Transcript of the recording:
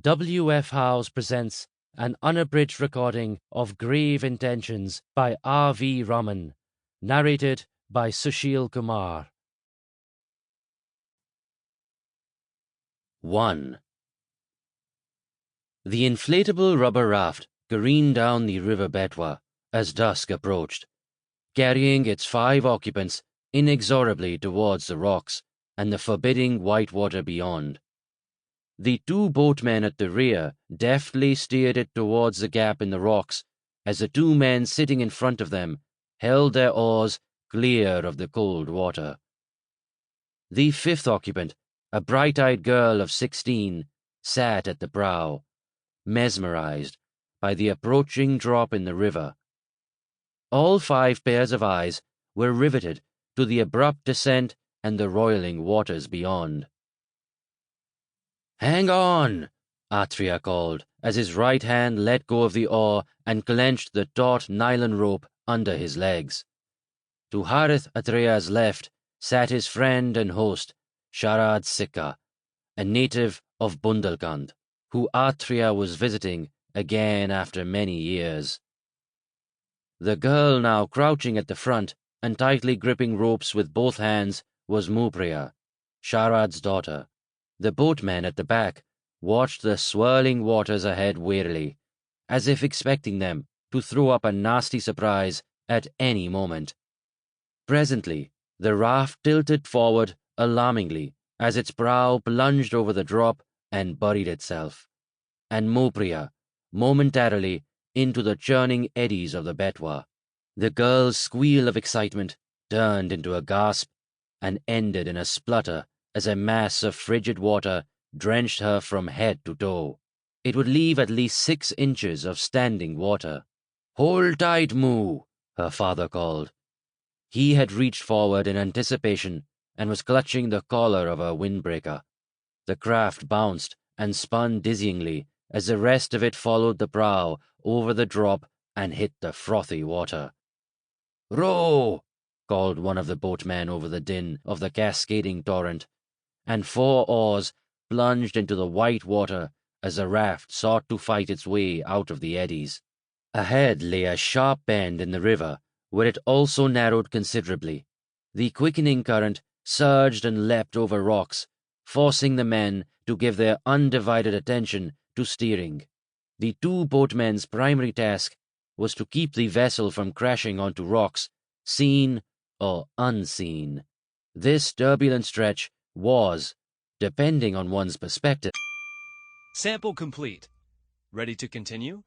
W.F. Howes presents an unabridged recording of Grave Intentions by R.V. Raman, narrated by Susheel Kumar. 1. The inflatable rubber raft careened down the river Betwa as dusk approached, carrying its 5 occupants inexorably towards the rocks and the forbidding white water beyond. The 2 boatmen at the rear deftly steered it towards the gap in the rocks as the 2 men sitting in front of them held their oars clear of the cold water. The 5th occupant, a bright-eyed girl of 16, sat at the prow, mesmerized by the approaching drop in the river. All 5 pairs of eyes were riveted to the abrupt descent and the roiling waters beyond. "Hang on!" Athreya called, as his right hand let go of the oar and clenched the taut nylon rope under his legs. To Harith Athreya's left sat his friend and host, Sharad Sikka, a native of Bundelkhand, who Athreya was visiting again after many years. The girl now crouching at the front and tightly gripping ropes with both hands was Mupriya, Sharad's daughter. The boatmen at the back watched the swirling waters ahead warily, as if expecting them to throw up a nasty surprise at any moment. Presently, the raft tilted forward alarmingly as its prow plunged over the drop and buried itself, and Mupriya, momentarily, into the churning eddies of the Betwa. The girl's squeal of excitement turned into a gasp and ended in a splutter as a mass of frigid water drenched her from head to toe. It would leave at least 6 inches of standing water. "Hold tight, Moo," her father called. He had reached forward in anticipation and was clutching the collar of her windbreaker. The craft bounced and spun dizzyingly as the rest of it followed the prow over the drop and hit the frothy water. "Row!" called one of the boatmen over the din of the cascading torrent, and 4 oars plunged into the white water as the raft sought to fight its way out of the eddies. Ahead lay a sharp bend in the river, where it also narrowed considerably. The quickening current surged and leapt over rocks, forcing the men to give their undivided attention to steering. The 2 boatmen's primary task was to keep the vessel from crashing onto rocks, seen or unseen. This turbulent stretch was, depending on one's perspective. Sample complete. Ready to continue?